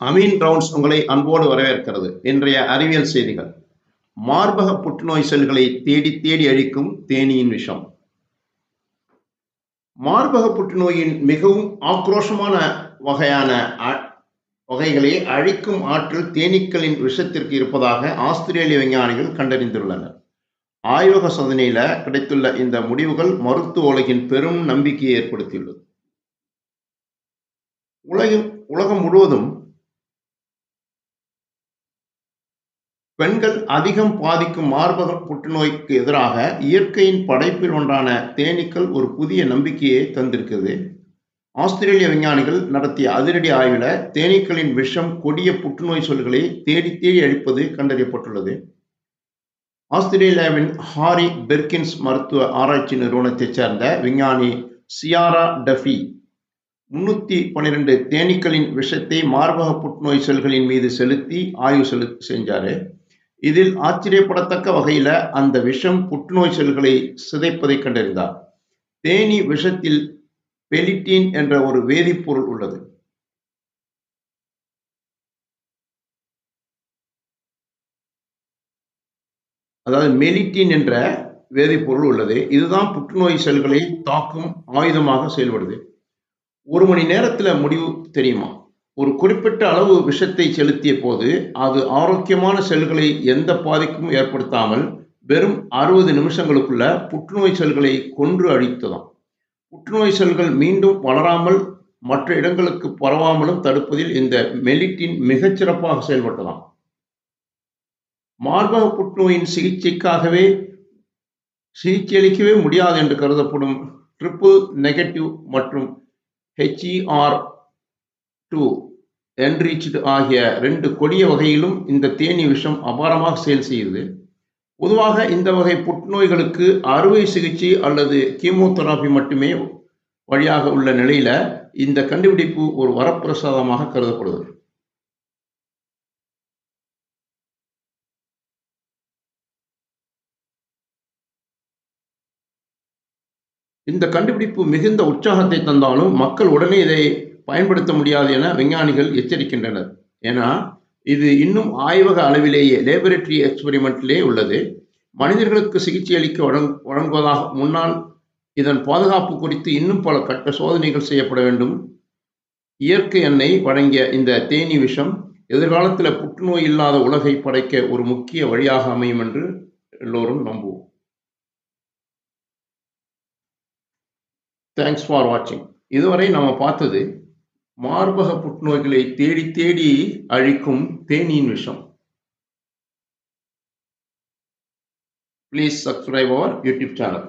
Ameen rounds உங்களை அன்போடு வரவேற்கிறது. இன்றைய அறிவியல் செய்திகள். மார்பக புற்றுநோய் செல்களை தேடி தேடி அழிக்கும் தேனீயின் விஷம். மார்பக புற்றுநோயின் மிகவும் ஆக்ரோஷமான வகைகளை அழிக்கும் ஆற்றல் தேனீக்களின் விஷத்திற்கு இருப்பதாக ஆஸ்திரேலிய விஞ்ஞானிகள் கண்டறிந்துள்ளனர். ஆய்வக சோதனையில கிடைத்துள்ள இந்த முடிவுகள் மருத்துவ உலகின் பெரும் நம்பிக்கையை ஏற்படுத்தியுள்ளது. உலகம் முழுவதும் பெண்கள் அதிகம் பாதிக்கும் மார்பக புற்றுநோய்க்கு எதிராக இயற்கையின் படைப்பில் ஒன்றான தேனீக்கள் ஒரு புதிய நம்பிக்கையை தந்திருக்கிறது. ஆஸ்திரேலிய விஞ்ஞானிகள் நடத்திய அதிரடி ஆய்வில் தேனீக்களின் விஷம் கொடிய புற்றுநோய் செல்களை தேடி தேடி அழிப்பது கண்டறியப்பட்டுள்ளது. ஆஸ்திரேலியாவின் ஹாரி பெர்கின்ஸ் மருத்துவ ஆராய்ச்சி நிறுவனத்தைச் சேர்ந்த விஞ்ஞானி சியாரா டஃபி 312 தேனீக்களின் விஷத்தை மார்பக புற்றுநோய் செல்களின் மீது செலுத்தி ஆய்வு செஞ்சாரு. இதில் ஆச்சரியப்படத்தக்க வகையில அந்த விஷம் புற்றுநோய் செல்களை சிதைப்பதை கண்டறிந்தார். தேனீ விஷத்தில் பெலிட்டின் என்ற ஒரு வேதிப்பொருள் உள்ளது. அதாவது மெலிட்டின் என்ற வேதிப்பொருள் உள்ளது. இதுதான் புற்றுநோய் செல்களை தாக்கும் ஆயுதமாக செயல்படுது. 1 மணி நேரத்தில் முடிவு தெரியுமா? ஒரு குறிப்பிட்ட அளவு விஷத்தை செலுத்திய போது அது ஆரோக்கியமான செல்களை எந்த பாதிப்பும் ஏற்படுத்தாமல் வெறும் 60 நிமிஷங்களுக்குள்ள புற்றுநோய் செல்களை கொன்று அழித்ததாம். புற்றுநோய் செல்கள் மீண்டும் வளராமல் மற்ற இடங்களுக்கு பரவாமலும் தடுப்பதில் இந்த மெலிட்டின் மிகச்சிறப்பாக செயல்பட்டதாம். மார்பக புற்றுநோயின் சிகிச்சையளிக்கவே முடியாது என்று கருதப்படும் ட்ரிபிள் நெகட்டிவ் மற்றும் HER2 என்ரிச்டு ஆகிய 2 கொடிய வகையிலும் இந்த தேனீ விஷம் அபாரமாக செயல் செய்யுது. பொதுவாக இந்த வகை புற்றுநோய்களுக்கு அறுவை சிகிச்சை அல்லது கீமோதெரபி மட்டுமே வழியாக உள்ள நிலையில இந்த கண்டுபிடிப்பு ஒரு வரப்பிரசாதமாக கருதப்படுது. இந்த கண்டுபிடிப்பு மிகுந்த உற்சாகத்தை தந்தாலும் மக்கள் உடனே இதை பயன்படுத்த முடியாது என விஞ்ஞானிகள் எச்சரிக்கின்றனர். ஏன்னா இது இன்னும் ஆய்வக அளவிலேயே லேபரட்டரி எக்ஸ்பெரிமெண்ட்லே உள்ளது. மனிதர்களுக்கு சிகிச்சை அளிக்க வழங்குவதாக முன்னால் இதன் பாதுகாப்பு குறித்து இன்னும் பல கட்ட சோதனைகள் செய்யப்பட வேண்டும். இயற்கை எண்ணெய் வழங்கிய இந்த தேனீ விஷம் எதிர்காலத்தில் புற்றுநோய் இல்லாத உலகை படைக்க ஒரு முக்கிய வழியாக அமையும் என்று எல்லோரும் நம்புவோம். தேங்க்ஸ் ஃபார் வாட்சிங். இதுவரை நம்ம பார்த்தது மார்பக புற்றுநோய்களை தேடி தேடி அழிக்கும் தேனீயின் விஷம். Please subscribe our YouTube channel.